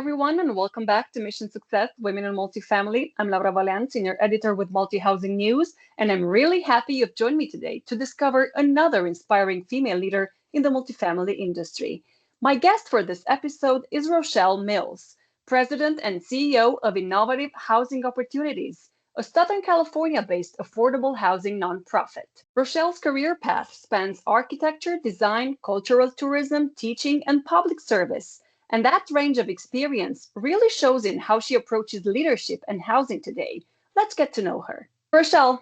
everyone, and welcome back to Mission Success Women in Multifamily. I'm Laura Valean, Senior Editor with Multi Housing News, and I'm really happy you've joined me today to discover another inspiring female leader in the multifamily industry. My guest for this episode is Rochelle Mills, President and CEO of Innovative Housing Opportunities, a Southern California based affordable housing nonprofit. Rochelle's career path spans architecture, design, cultural tourism, teaching, and public service. And that range of experience really shows in how she approaches leadership and housing today. Let's get to know her. Rochelle,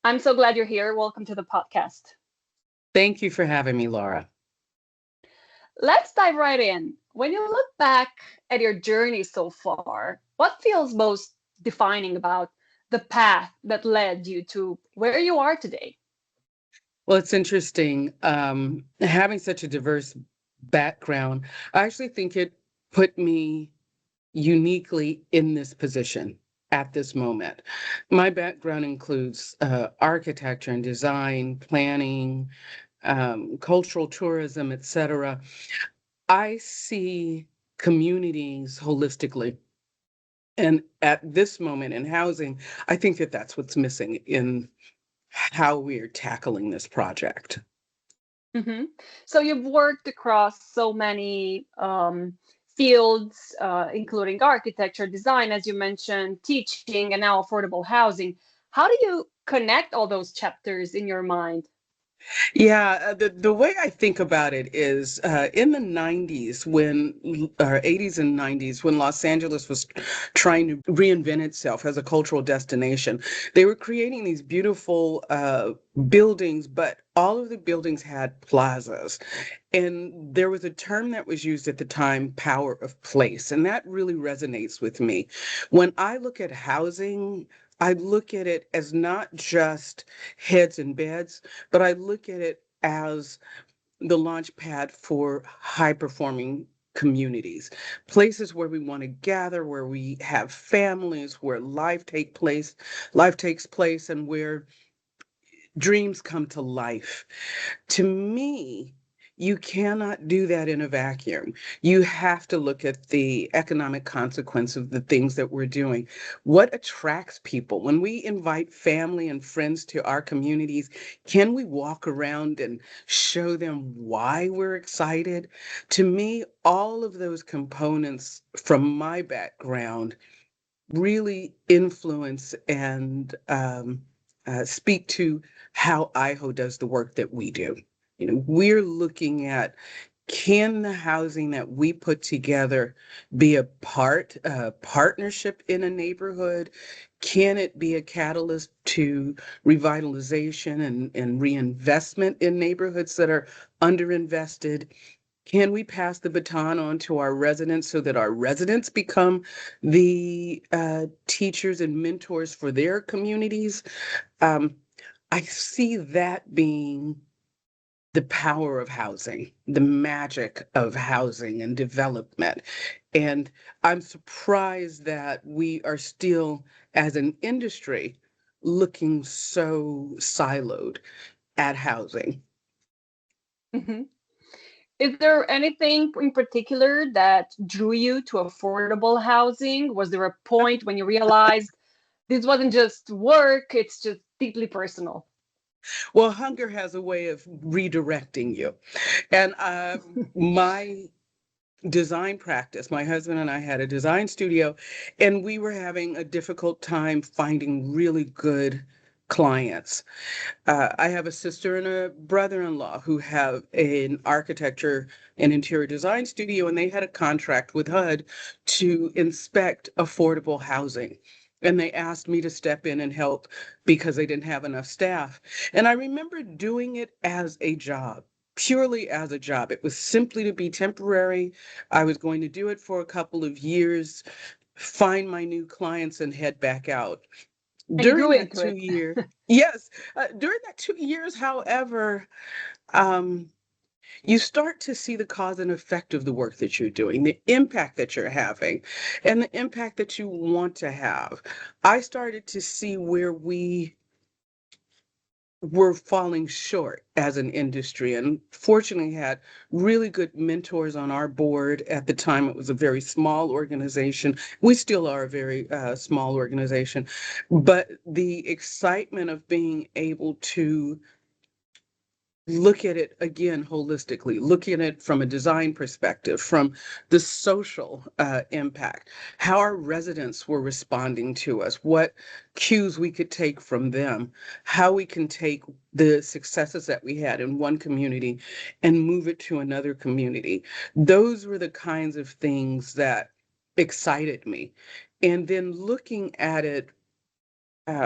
I'm so glad you're here. Welcome to the podcast. Thank you for having me, Laura. Let's dive right in. When you look back at your journey so far, what feels most defining about the path that led you to where you are today? Well, it's interesting. Having such a diverse background, I actually think it put me uniquely in this position at this moment. My background includes architecture and design, planning, cultural tourism, etc. I see communities holistically. And at this moment in housing, I think that that's what's missing in how we're tackling this project. hmm So you've worked across so many fields, including architecture, design, as you mentioned, teaching, and now affordable housing. How do you connect all those chapters in your mind? Yeah, the way I think about it is in the 90s or 80s and 90s, when Los Angeles was trying to reinvent itself as a cultural destination, they were creating these beautiful buildings, but all of the buildings had plazas. And there was a term that was used at the time, power of place, and that really resonates with me. When I look at housing, I look at it as not just heads and beds, but I look at it as the launch pad for high performing communities, places where we want to gather, where we have families, where life takes place, and where dreams come to life. To me, you cannot do that in a vacuum. You have to look at the economic consequence of the things that we're doing. What attracts people? When we invite family and friends to our communities, can we walk around and show them why we're excited? To me, all of those components from my background really influence and speak to how IHO does the work that we do. We're looking at, can the housing that we put together be a partnership in a neighborhood? Can it be a catalyst to revitalization and reinvestment in neighborhoods that are underinvested? Can we pass the baton on to our residents so that our residents become the teachers and mentors for their communities? Um, I see that being the power of housing, the magic of housing and development. And I'm surprised that we are still, as an industry, looking so siloed at housing. hmm Is there anything in particular that drew you to affordable housing? Was there a point when you realized this wasn't just work, it's just deeply personal? Well, hunger has a way of redirecting you. And my design practice, my husband and I had a design studio, and we were having a difficult time finding really good clients. I have a sister and a brother-in-law who have an architecture and interior design studio, and they had a contract with HUD to inspect affordable housing. And they asked me to step in and help because they didn't have enough staff. And I remember doing it as a job, purely as a job. It was simply to be temporary. I was going to do it for a couple of years, find my new clients, and head back out. And you During grew that into two it. year, yes, during that 2 years, however, um, you start to see the cause and effect of the work that you're doing, the impact that you're having, and the impact that you want to have. I started to see where we we're falling short as an industry, and fortunately had really good mentors on our board. At the time it was a very small organization. We still are a very small organization, but the excitement of being able to look at it again holistically, looking at it from a design perspective, from the social impact, how our residents were responding to us, what cues we could take from them, how we can take the successes that we had in one community and move it to another community. Those were the kinds of things that excited me. And then looking at it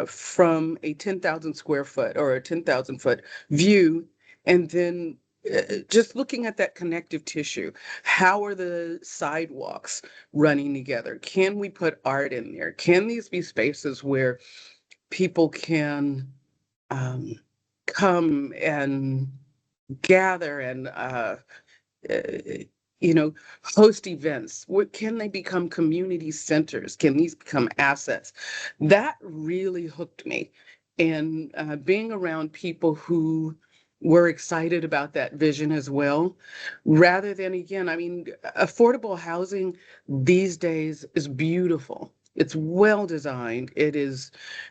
from a 10,000 square foot or a 10,000 foot view, and then just looking at that connective tissue. How are the sidewalks running together? Can we put art in there? Can these be spaces where people can um, come and gather and uh, you know, host events? What can they become community centers? Can these become assets? That really hooked me. And being around people who were excited about that vision as well, rather than, again, I mean, affordable housing these days is beautiful. It's well designed. It is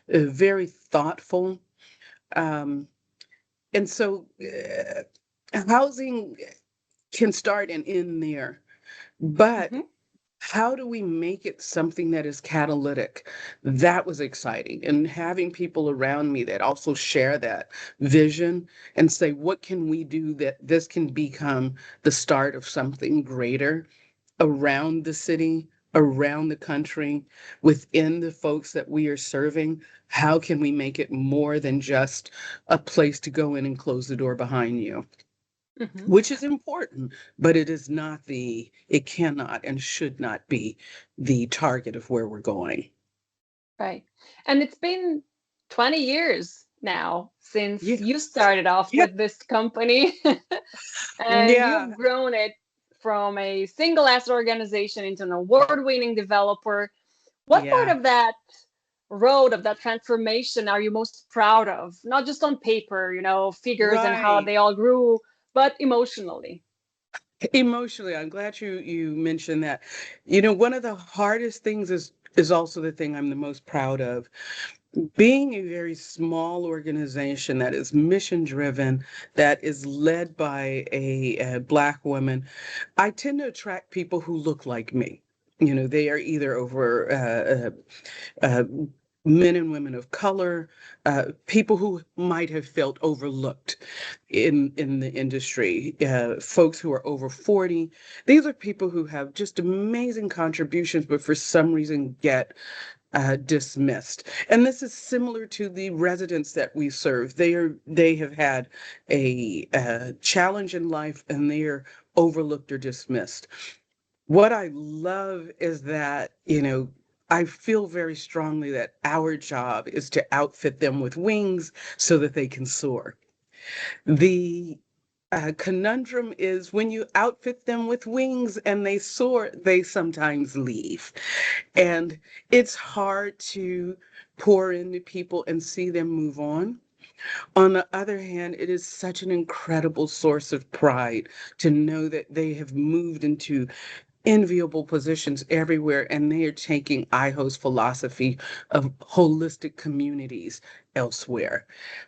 very thoughtful. Um, and so housing can start and end there. But Hmm. how do we make it something that is catalytic? That was exciting. And having people around me that also share that vision and say, what can we do that this can become the start of something greater around the city, around the country, within the folks that we are serving? How can we make it more than just a place to go in and close the door behind you? Hmm. Which is important, but it cannot and should not be the target of where we're going. Right. And it's been 20 years now since Yeah, you started off yeah, with this company and yeah, you've grown it from a single asset organization into an award-winning developer. What part yeah, of that road, of that transformation, are you most proud of? Not just on paper, figures and how right. they all grew, but emotionally. Emotionally, I'm glad you mentioned that. You know, one of the hardest things is also the thing I'm the most proud of. Being a very small organization that is mission driven, that is led by a Black woman, I tend to attract people who look like me. You know, they are either over uh, men and women of color, people who might have felt overlooked in the industry, folks who are over 40. These are people who have just amazing contributions, but for some reason get dismissed. And this is similar to the residents that we serve. They have had a challenge in life, and they are overlooked or dismissed. What I love is that, you know, I feel very strongly that our job is to outfit them with wings so that they can soar. The conundrum is when you outfit them with wings and they soar, they sometimes leave. And it's hard to pour into people and see them move on. On the other hand, it is such an incredible source of pride to know that they have moved into enviable positions everywhere, and they are taking IHO's philosophy of holistic communities elsewhere.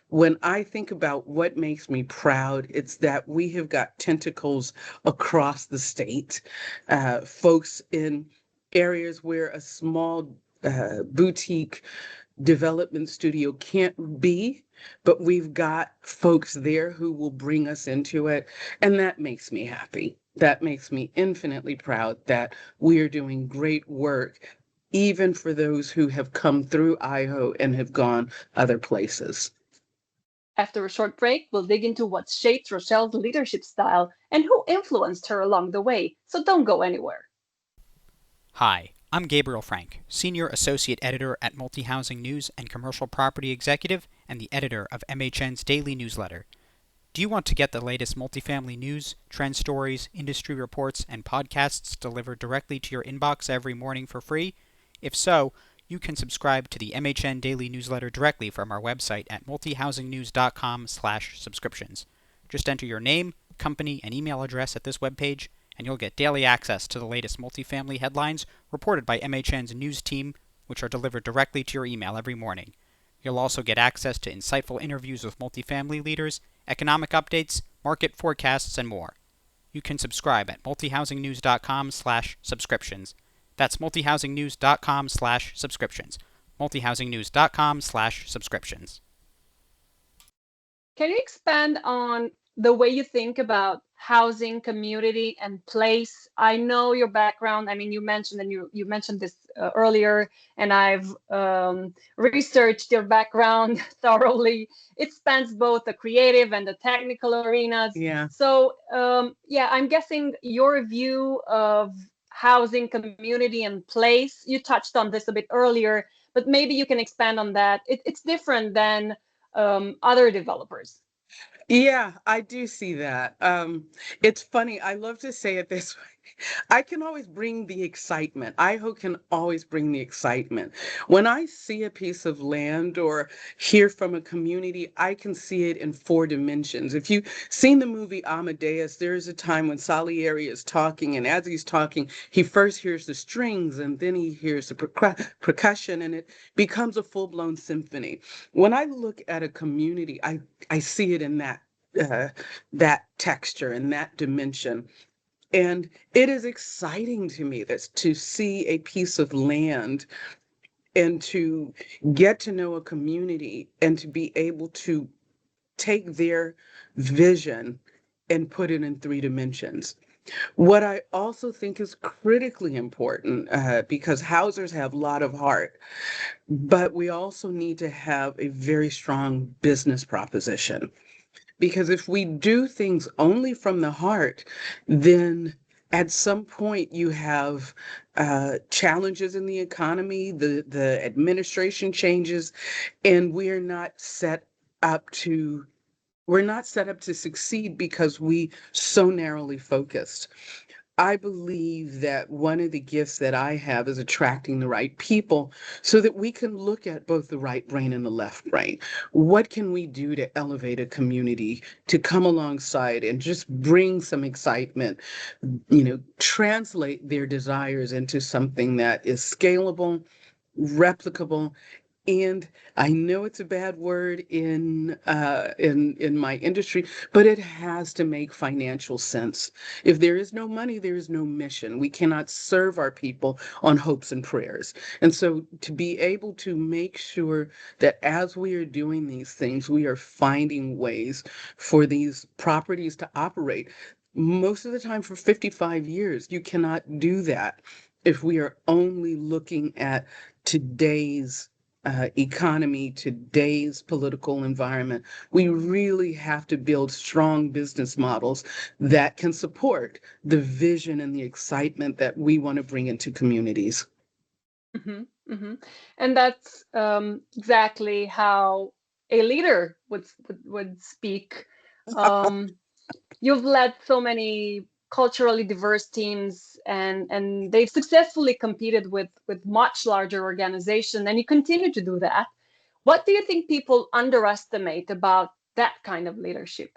When I think about what makes me proud, it's that we have got tentacles across the state, folks in areas where a small boutique development studio can't be, but we've got folks there who will bring us into it. And that makes me happy. That makes me infinitely proud that we are doing great work, even for those who have come through IHO and have gone other places. After a short break, we'll dig into what shaped Rochelle's leadership style and who influenced her along the way. So don't go anywhere. Hi, I'm Gabriel Frank, Senior Associate Editor at Multi-Housing News and Commercial Property Executive and the editor of MHN's daily newsletter. Do you want to get the latest multifamily news, trend stories, industry reports, and podcasts delivered directly to your inbox every morning for free? If so, You can subscribe to the MHN Daily Newsletter directly from our website at multihousingnews.com/subscriptions. Just enter your name, company, and email address at this webpage, and you'll get daily access to the latest multifamily headlines reported by MHN's news team, which are delivered directly to your email every morning. You'll also get access to insightful interviews with multifamily leaders, economic updates, market forecasts, and more. You can subscribe at multihousingnews.com/subscriptions. That's multihousingnews.com/subscriptions. multihousingnews.com/subscriptions. Can you expand on the way you think about housing, community, and place? I know your background. I mean, you mentioned, and you mentioned this earlier, and I've researched your background thoroughly. It spans both the creative and the technical arenas. Yeah. So, yeah, I'm guessing your view of housing, community, and place. You touched on this a bit earlier, but maybe you can expand on that. It's different than other developers. Yeah, I do see that. It's funny. I love to say it this way. I can always bring the excitement. IHO can always bring the excitement. When I see a piece of land or hear from a community, I can see it in four dimensions. If you've seen the movie Amadeus, there is a time when Salieri is talking, and as he's talking, he first hears the strings and then he hears the percussion, and it becomes a full-blown symphony. When I look at a community, I see it in that texture and that dimension. And it is exciting to me to see a piece of land and to get to know a community and to be able to take their vision and put it in three dimensions. What I also think is critically important, because housers have a lot of heart, but we also need to have a very strong business proposition. Because if we do things only from the heart, then at some point you have challenges in the economy, the administration changes, and up to we're not set up to succeed because we so narrowly focused. I believe that one of the gifts that I have is attracting the right people so that we can look at both the right brain and the left brain. What can we do to elevate a community, to come alongside and just bring some excitement, translate their desires into something that is scalable, replicable, and I know it's a bad word in my industry, but it has to make financial sense. If there is no money, there is no mission. We cannot serve our people on hopes and prayers. And so to be able to make sure that as we are doing these things, we are finding ways for these properties to operate. Most of the time for 55 years, you cannot do that if we are only looking at today's economy, today's political environment. We really have to build strong business models that can support the vision and the excitement that we want to bring into communities. Mm-hmm, mm-hmm. And that's exactly how a leader would speak. Um, you've led so many culturally diverse teams, and they've successfully competed with much larger organizations, and you continue to do that. What do you think people underestimate about that kind of leadership?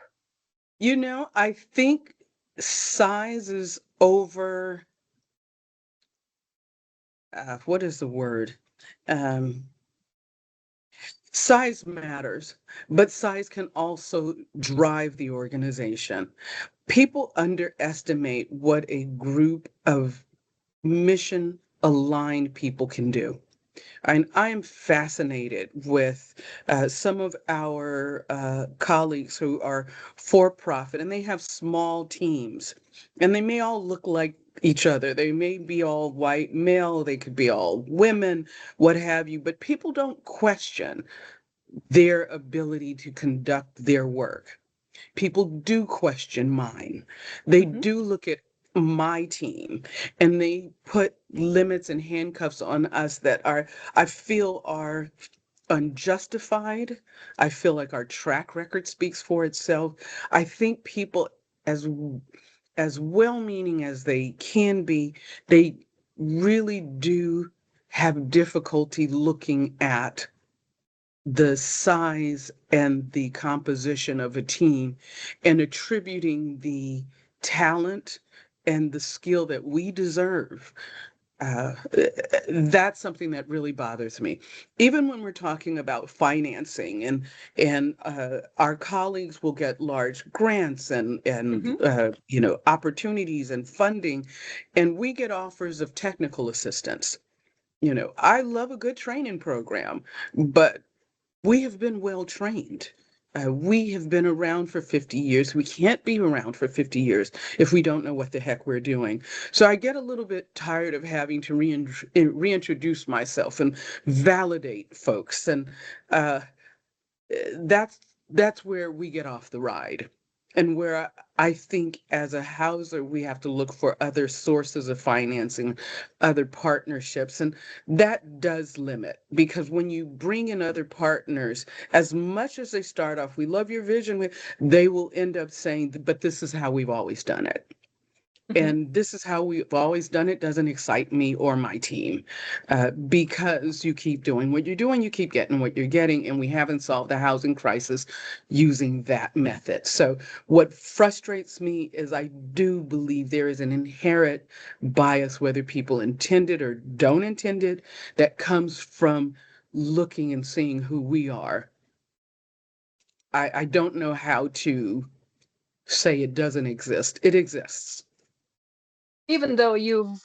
I think size is over, what is the word? Um, Size matters, but size can also drive the organization. People underestimate what a group of mission aligned people can do. And I am fascinated with some of our colleagues who are for profit, and they have small teams, and they may all look like each other. They may be all white male, they could be all women, what have you, but people don't question their ability to conduct their work. People do question mine. They Mm-hmm. do look at my team and they put limits and handcuffs on us that I feel are unjustified. I feel like our track record speaks for itself. I think people, as as well-meaning as they can be, they really do have difficulty looking at the size and the composition of a team and attributing the talent and the skill that we deserve. Uh, that's something that really bothers me. Even when we're talking about financing and our colleagues will get large grants and Hmm. opportunities and funding, and we get offers of technical assistance. I love a good training program, but we have been well trained. We have been around for 50 years. We can't be around for 50 years if we don't know what the heck we're doing. So I get a little bit tired of having to reintroduce myself and validate folks. And uh, that's that's where we get off the ride. And where I think as a houser, we have to look for other sources of financing, other partnerships. And that does limit, because when you bring in other partners, as much as they start off, we love your vision, they will end up saying, but this is how we've always done it. Hmm. And this is how we've always done it doesn't excite me or my team, because you keep doing what you're doing, you keep getting what you're getting, and we haven't solved the housing crisis using that method. So what frustrates me is I do believe there is an inherent bias, whether people intend it or don't intend it, that comes from looking and seeing who we are. I don't know how to say it doesn't exist. It exists. Even though you've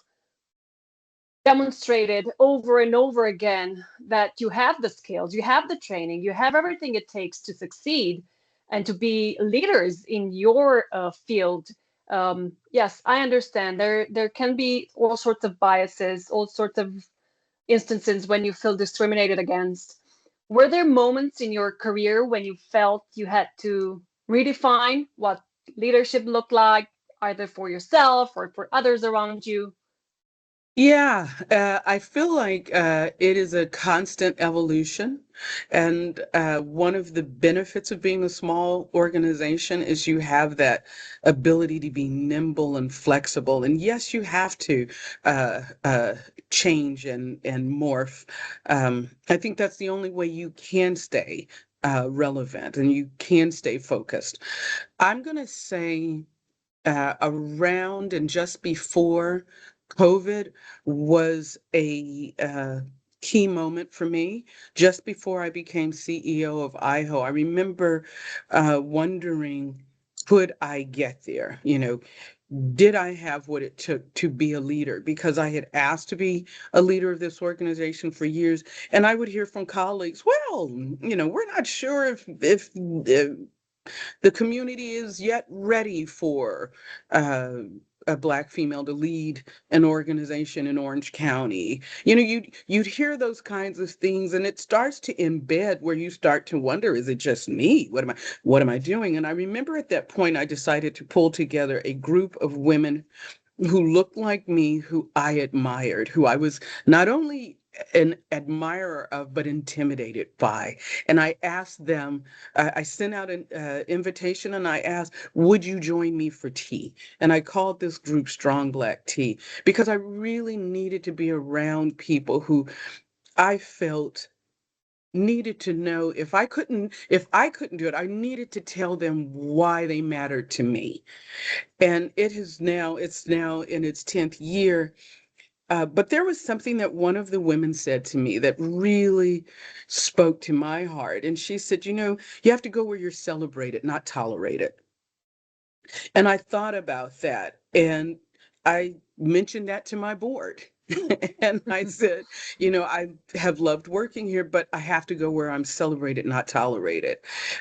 demonstrated over and over again that you have the skills, you have the training, you have everything it takes to succeed and to be leaders in your field. Yes, I understand. There can be all sorts of biases, all sorts of instances when you feel discriminated against. Were there moments in your career when you felt you had to redefine what leadership looked like, either for yourself or for others around you? Yeah, I feel like it is a constant evolution. And one of the benefits of being a small organization is you have that ability to be nimble and flexible. And yes, you have to change and morph. I think that's the only way you can stay relevant and you can stay focused. I'm going to say around and just before COVID was a key moment for me. Just before I became CEO of IHO, I remember wondering, could I get there? Did I have what it took to be a leader? Because I had asked to be a leader of this organization for years, and I would hear from colleagues, well, we're not sure if the community is yet ready for uh, a Black female to lead an organization in Orange County. You'd hear those kinds of things, and it starts to embed where you start to wonder, is it just me? What am I doing? And I remember at that point, I decided to pull together a group of women who looked like me, who I admired, who I was not only an admirer of, but intimidated by. And I asked them, I sent out an invitation and I asked, would you join me for tea? And I called this group Strong Black Tea because I really needed to be around people who I felt needed to know, if I couldn't do it, I needed to tell them why they mattered to me. And it's now in its 10th year. But there was something that one of the women said to me that really spoke to my heart. And she said, you have to go where you're celebrated, not tolerated. And I thought about that. And I mentioned that to my board. And I said, I have loved working here, but I have to go where I'm celebrated, not tolerated.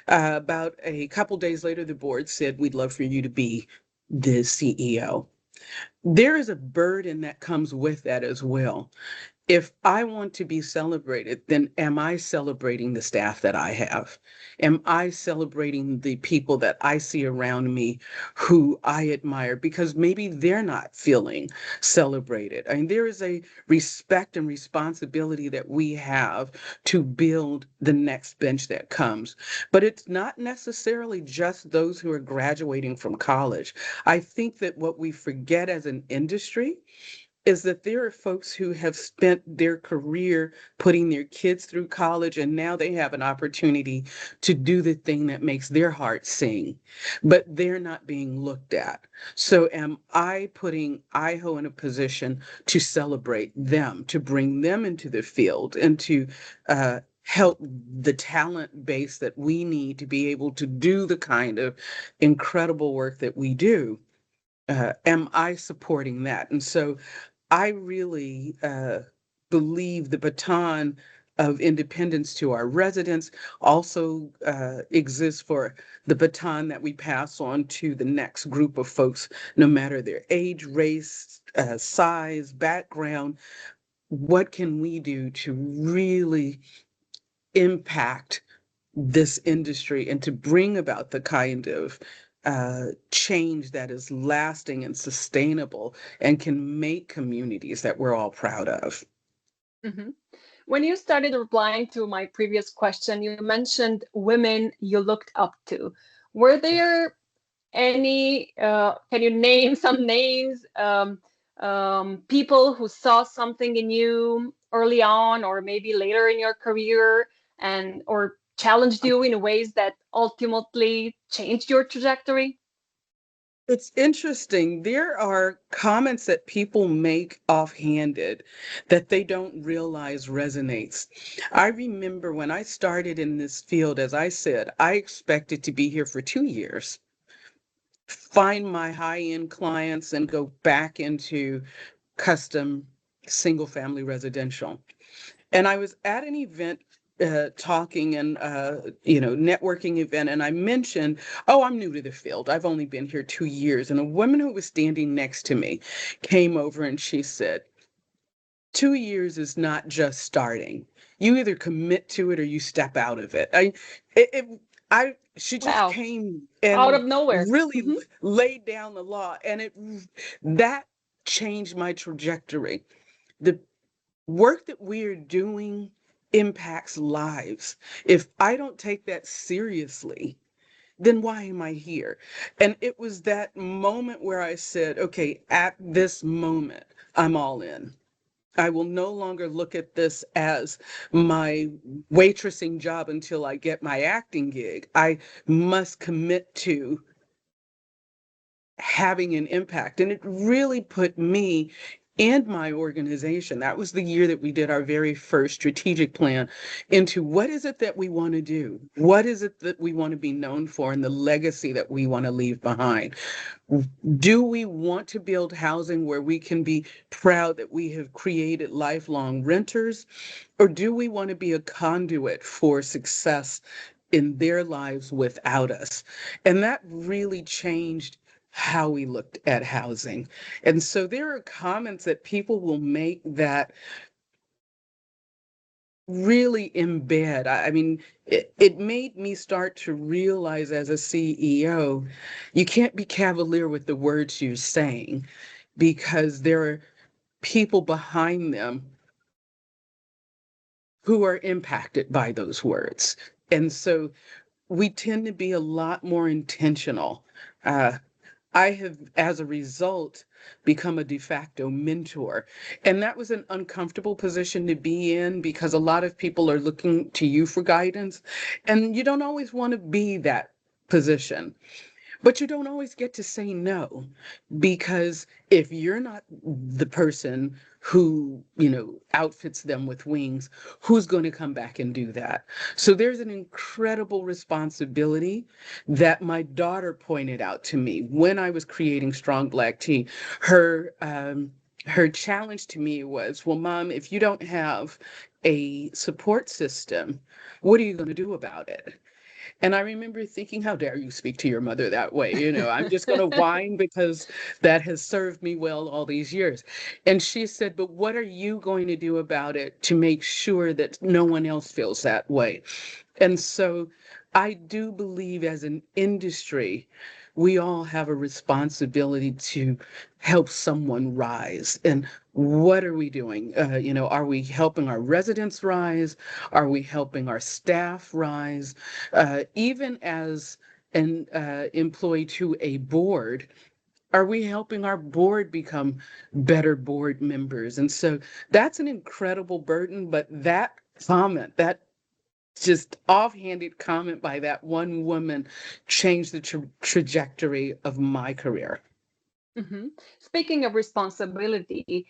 About a couple days later, the board said, we'd love for you to be the CEO. There is a burden that comes with that as well. If I want to be celebrated, then am I celebrating the staff that I have? Am I celebrating the people that I see around me who I admire? Because maybe they're not feeling celebrated. I mean, there is a respect and responsibility that we have to build the next bench that comes. But it's not necessarily just those who are graduating from college. I think that what we forget as an industry is that there are folks who have spent their career putting their kids through college, and now they have an opportunity to do the thing that makes their heart sing, but they're not being looked at. So am I putting IHO in a position to celebrate them, to bring them into the field, and to help the talent base that we need to be able to do the kind of incredible work that we do? Am I supporting that? And so I really believe the baton of independence to our residents also exists for the baton that we pass on to the next group of folks, no matter their age, race, size, background. What can we do to really impact this industry and to bring about the kind of change that is lasting and sustainable and can make communities that we're all proud of? Mhm. When you started replying to my previous question, you mentioned women you looked up to. Were there any, can you name some names, people who saw something in you early on or maybe later in your career and or challenged you in ways that ultimately changed your trajectory? It's interesting. There are comments that people make offhanded that they don't realize resonates. I remember when I started in this field, as I said, I expected to be here for 2 years, find my high-end clients, and go back into custom single family residential. And I was at an event talking and networking event, and I mentioned, oh, I'm new to the field, I've only been here 2 years. And a woman who was standing next to me came over and she said, 2 years is not just starting. You either commit to it or you step out of it. She just Wow, came out and of nowhere. really Hmm. laid down the law, and that changed my trajectory. The work that we're doing impacts lives. If I don't take that seriously, then why am I here? And it was that moment where I said, okay, at this moment, I'm all in. I will no longer look at this as my waitressing job until I get my acting gig. I must commit to having an impact. And it really put me and my organization, that was the year that we did our very first strategic plan, into what is it that we want to do? What is it that we want to be known for, and the legacy that we want to leave behind? Do we want to build housing where we can be proud that we have created lifelong renters? Or do we want to be a conduit for success in their lives without us? And that really changed how we looked at housing. And so there are comments that people will make that really embed. I mean, it made me start to realize as a CEO, you can't be cavalier with the words you're saying because there are people behind them who are impacted by those words. And so we tend to be a lot more intentional. Uh, I have, as a result, become a de facto mentor. And that was an uncomfortable position to be in because a lot of people are looking to you for guidance. And you don't always want to be that position. But you don't always get to say no, because if you're not the person who, outfits them with wings, who's going to come back and do that? So there's an incredible responsibility that my daughter pointed out to me when I was creating Strong Black Tea. Her challenge to me was, well, Mom, if you don't have a support system, what are you going to do about it? And I remember thinking, how dare you speak to your mother that way? I'm just going to whine because that has served me well all these years. And she said, but what are you going to do about it to make sure that no one else feels that way? And so I do believe as an industry, we all have a responsibility to help someone rise. And what are we doing? Are we helping our residents rise? Are we helping our staff rise? Even as an employee to a board, Are we helping our board become better board members? And so that's an incredible burden, but that comment, that just offhanded comment by that one woman changed the trajectory of my career. Hmm. Speaking of responsibility,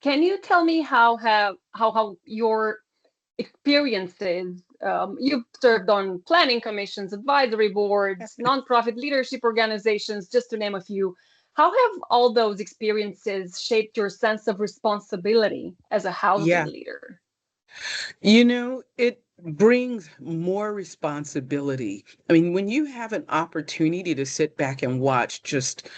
can you tell me how your experiences, you've served on planning commissions, advisory boards, nonprofit leadership organizations, just to name a few. How have all those experiences shaped your sense of responsibility as a housing Yeah. leader? It brings more responsibility. I mean, when you have an opportunity to sit back and watch just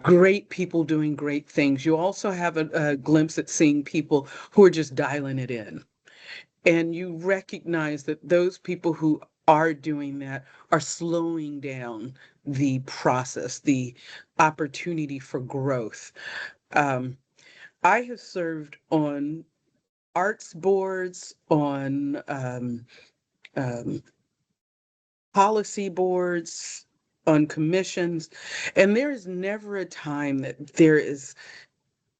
great people doing great things, you also have a glimpse at seeing people who are just dialing it in. And you recognize that those people who are doing that are slowing down the process, the opportunity for growth. Um, I have served on arts boards, on um, policy boards, on commissions, and there is never a time that there is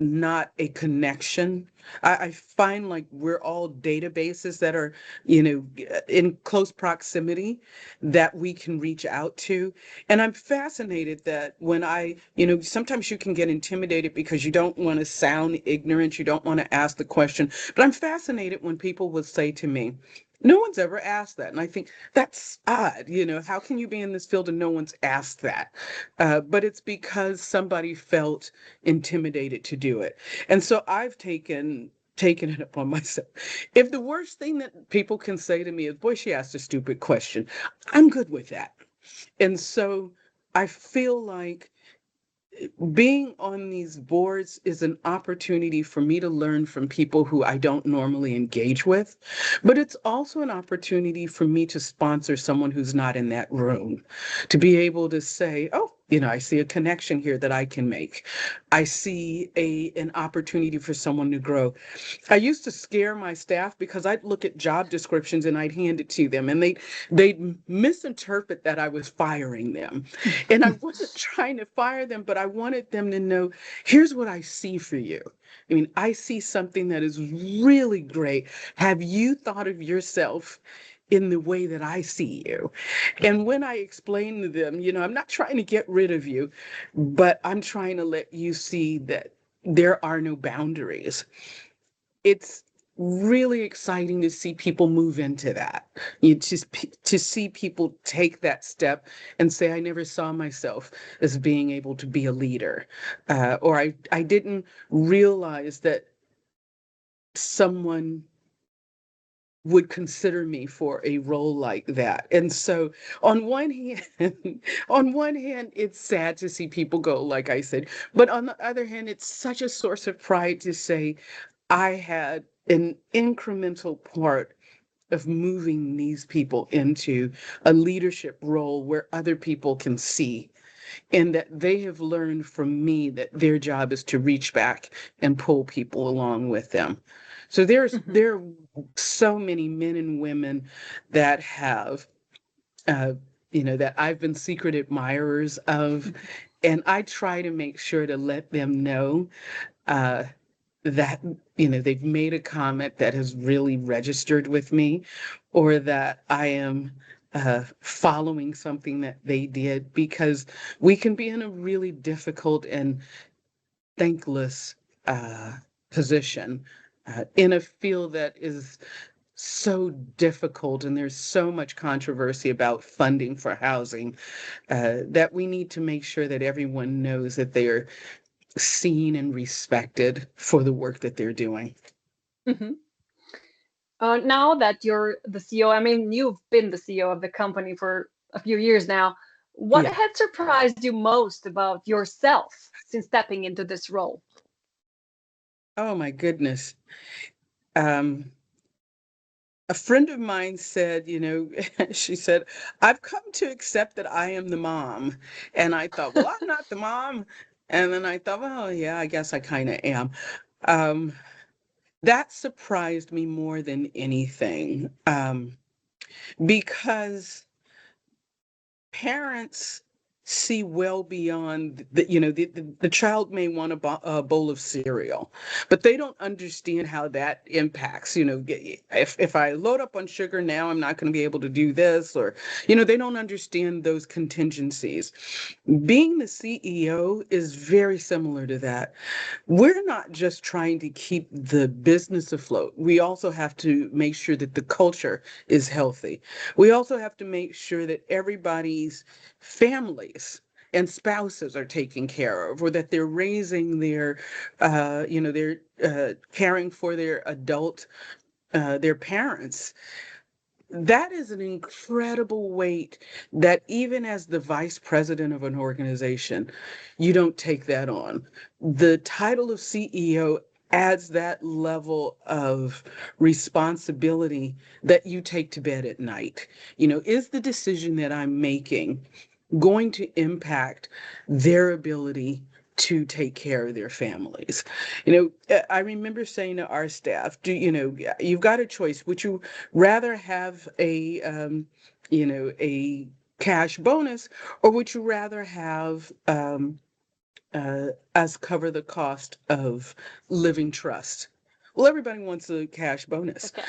not a connection. I find like we're all databases that are, in close proximity that we can reach out to. And I'm fascinated that when sometimes you can get intimidated because you don't want to sound ignorant, you don't want to ask the question. But I'm fascinated when people would say to me, no one's ever asked that. And I think that's odd. How can you be in this field and no one's asked that? But it's because somebody felt intimidated to do it. And so I've taken it upon myself. If the worst thing that people can say to me is, boy, she asked a stupid question, I'm good with that. And so I feel like being on these boards is an opportunity for me to learn from people who I don't normally engage with, but it's also an opportunity for me to sponsor someone who's not in that room, to be able to say, oh, I see a connection here that I can make. I see an opportunity for someone to grow. I used to scare my staff because I'd look at job descriptions and I'd hand it to them, and they'd misinterpret that I was firing them. And I wasn't trying to fire them, but I wanted them to know, here's what I see for you. I mean, I see something that is really great. Have you thought of yourself in the way that I see you? And when I explain to them, I'm not trying to get rid of you, but I'm trying to let you see that there are no boundaries. It's really exciting to see people move into that. To see people take that step and say, I never saw myself as being able to be a leader, or I didn't realize that someone would consider me for a role like that. And so on one hand, on one hand, it's sad to see people go, like I said, but on the other hand, it's such a source of pride to say, I had an incremental part of moving these people into a leadership role where other people can see, and that they have learned from me that their job is to reach back and pull people along with them. So Hmm. there are so many men and women that have uh, that I've been secret admirers of, and I try to make sure to let them know uh, that they've made a comment that has really registered with me, or that I am following something that they did, because we can be in a really difficult and thankless uh, position in a field that is so difficult, and there's so much controversy about funding for housing, that we need to make sure that everyone knows that they are seen and respected for the work that they're doing. Hmm. Now that you're the CEO, I mean, you've been the CEO of the company for a few years now. What Yeah. had surprised you most about yourself since stepping into this role? Oh my goodness. Um, a friend of mine said, she said, I've come to accept that I am the mom. And I thought, well, I'm not the mom. And then I thought, well, yeah, I guess I kind of am. Um, that surprised me more than anything, because parents see well beyond the child may want a bowl of cereal, but they don't understand how that impacts, if I load up on sugar now, I'm not going to be able to do this, or they don't understand those contingencies. Being the CEO is very similar to that. We're not just trying to keep the business afloat. We also have to make sure that the culture is healthy. We also have to make sure that everybody's families and spouses are taken care of, or that they're raising they're caring for their their parents. That is an incredible weight that even as the vice president of an organization, you don't take that on. The title of CEO adds that level of responsibility that you take to bed at night. Is the decision that I'm making going to impact their ability to take care of their families? I remember saying to our staff, you've got a choice. Would you rather have a cash bonus, or would you rather have us cover the cost of living trust? Well, everybody wants a cash bonus, Okay.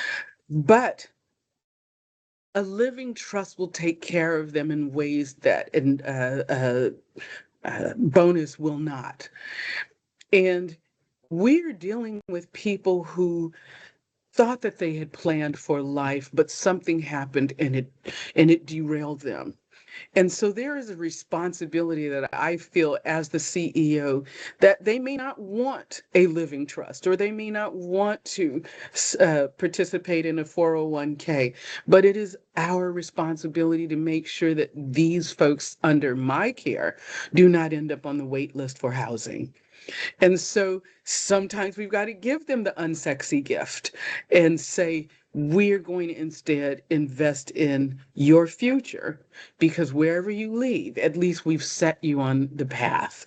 but a living trust will take care of them in ways that bonus will not. And we're dealing with people who thought that they had planned for life, but something happened and it derailed them. And so there is a responsibility that I feel as the CEO, that they may not want a living trust, or they may not want to participate in a 401k, but it is our responsibility to make sure that these folks under my care do not end up on the wait list for housing. And so sometimes we've got to give them the unsexy gift and say, we're going to instead invest in your future, because wherever you leave, at least we've set you on the path.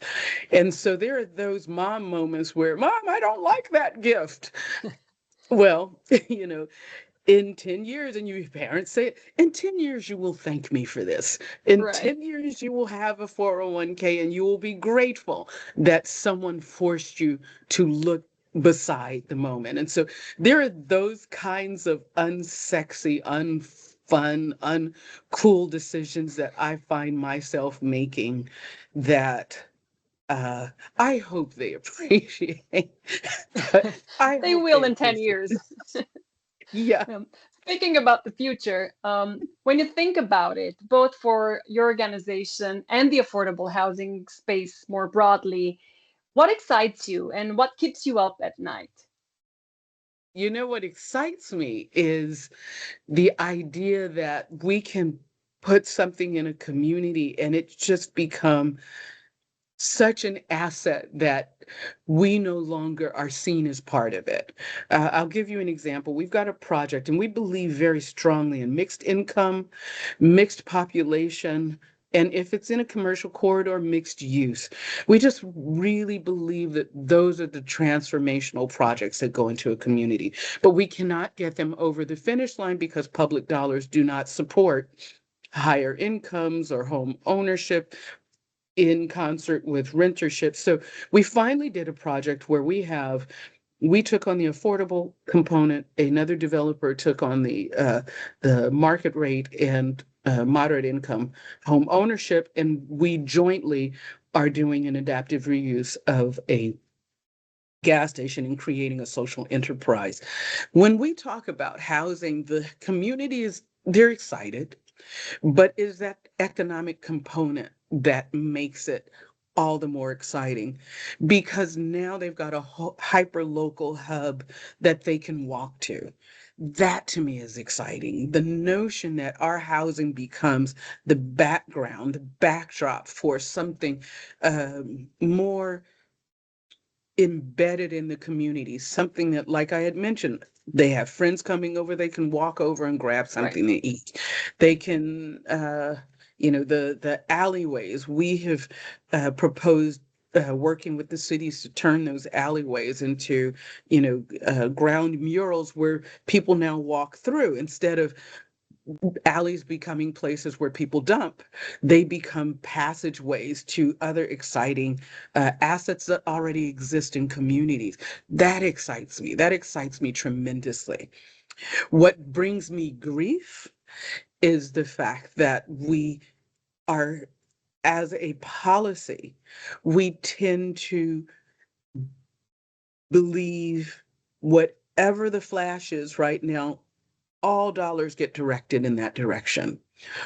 And so there are those mom moments where, Mom, I don't like that gift. Well, you know, in 10 years, and you parents say it, in 10 years, you will thank me for this. In Right. 10 years, you will have a 401k, and you will be grateful that someone forced you to look beside the moment. And so there are those kinds of unsexy, unfun, uncool decisions that I find myself making that uh, I hope they appreciate. But I They hope will they in 10 appreciate. years. Yeah. Um, Speaking about the future, when you think about it, both for your organization and the affordable housing space more broadly, what excites you and what keeps you up at night? You know what excites me is the idea that we can put something in a community and it just become such an asset that we no longer are seen as part of it. I'll give you an example. We've got a project, and we believe very strongly in mixed income, mixed population, and if it's in a commercial corridor, mixed use. We just really believe that those are the transformational projects that go into a community. But we cannot get them over the finish line because public dollars do not support higher incomes or home ownership in concert with rentership. So we finally did a project where we took on the affordable component, another developer took on the market rate and moderate income home ownership, and we jointly are doing an adaptive reuse of a gas station and creating a social enterprise. When we talk about housing, the community they're excited, but is that economic component that makes it all the more exciting, because now they've got a hyper local hub that they can walk to. That to me is exciting. The notion that our housing becomes the background, the backdrop for something more embedded in the community, something that, like I had mentioned, they have friends coming over, they can walk over and grab Right. something to eat. They can, the alleyways. We have proposed working with the cities to turn those alleyways into, ground murals where people now walk through instead of alleys becoming places where people dump, they become passageways to other exciting assets that already exist in communities. That excites me. That excites me tremendously. What brings me grief is the fact that we are, as a policy, we tend to believe whatever the flash is right now, all dollars get directed in that direction.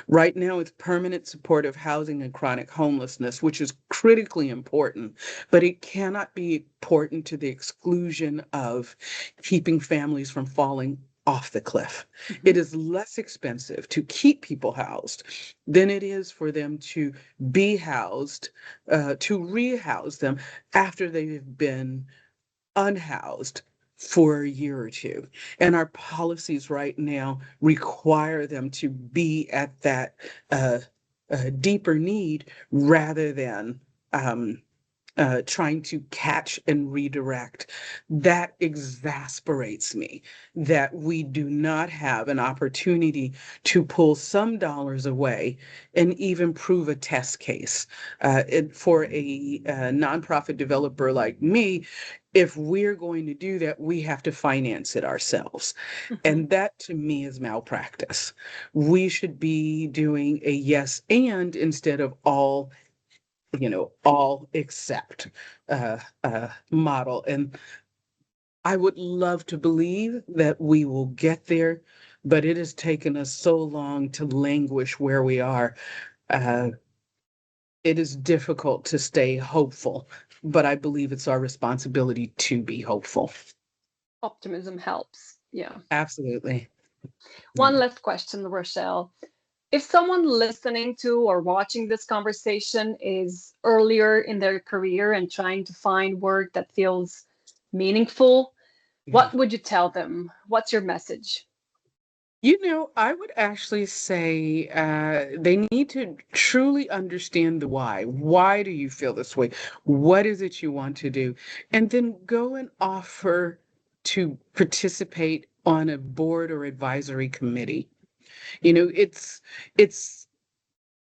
Right now, it's permanent supportive housing and chronic homelessness, which is critically important, but it cannot be important to the exclusion of keeping families from falling off the cliff. Mhm. It is less expensive to keep people housed than it is for them to be housed, to rehouse them after they've been unhoused for a year or two. And our policies right now require them to be at that uh, deeper need rather than trying to catch and redirect. That exasperates me that we do not have an opportunity to pull some dollars away and even prove a test case. For a nonprofit developer like me, if we're going to do that, we have to finance it ourselves. Mhm. And that to me is malpractice. We should be doing a yes and instead of all except model. And I would love to believe that we will get there, but it has taken us so long to languish where we are. Uh, it is difficult to stay hopeful, but I believe it's our responsibility to be hopeful. Optimism helps. Yeah. Absolutely. One last question, Rochelle. If someone listening to or watching this conversation is earlier in their career and trying to find work that feels meaningful, Yeah. what would you tell them? What's your message? I would actually say they need to truly understand the why. Why do you feel this way? What is it you want to do? And then go and offer to participate on a board or advisory committee. It's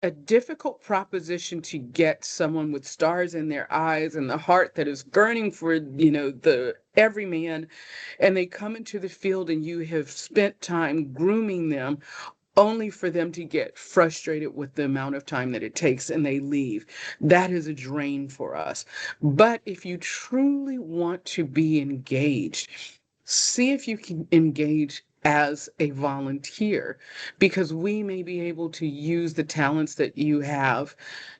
a difficult proposition to get someone with stars in their eyes and the heart that is burning for, the everyman, and they come into the field and you have spent time grooming them only for them to get frustrated with the amount of time that it takes and they leave. That is a drain for us. But if you truly want to be engaged, see if you can engage as a volunteer, because we may be able to use the talents that you have.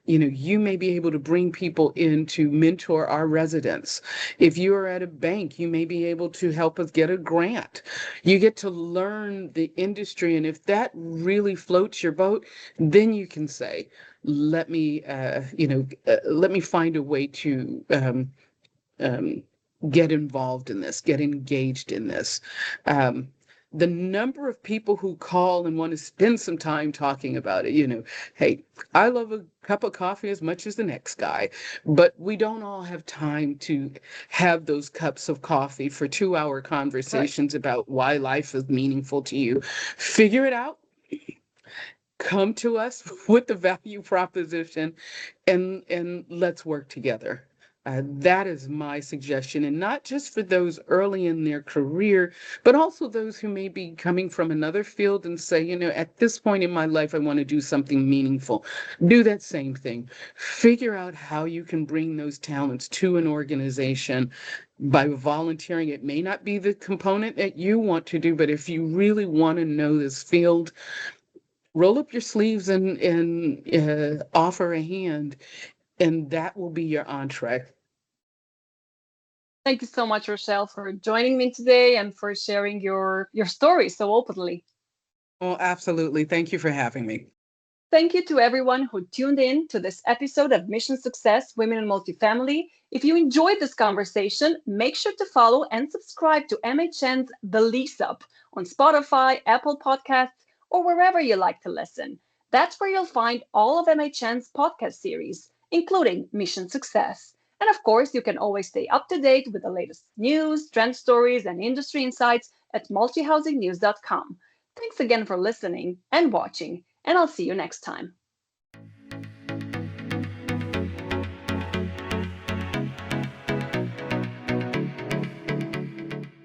You may be able to bring people in to mentor our residents. If you are at a bank, you may be able to help us get a grant. You get to learn the industry, and if that really floats your boat, then you can say, let me find a way to um, get involved in this, get engaged in this. Um, the number of people who call and want to spend some time talking about it, hey, I love a cup of coffee as much as the next guy, but we don't all have time to have those cups of coffee for 2-hour Right. conversations about why life is meaningful to you. Figure it out, come to us with the value proposition, and let's work together. That is my suggestion, and not just for those early in their career, but also those who may be coming from another field and say, at this point in my life, I want to do something meaningful. Do that same thing. Figure out how you can bring those talents to an organization by volunteering. It may not be the component that you want to do, but if you really want to know this field, roll up your sleeves and offer a hand, and that will be your entree. Thank you so much, Rochelle, for joining me today and for sharing your story so openly. Well, absolutely. Thank you for having me. Thank you to everyone who tuned in to this episode of Mission Success Women in Multifamily. If you enjoyed this conversation, make sure to follow and subscribe to MHN's The Lease Up on Spotify, Apple Podcasts, or wherever you like to listen. That's where you'll find all of MHN's podcast series, including Mission Success. And of course, you can always stay up to date with the latest news, trend stories, and industry insights at multihousingnews.com. Thanks again for listening and watching, and I'll see you next time.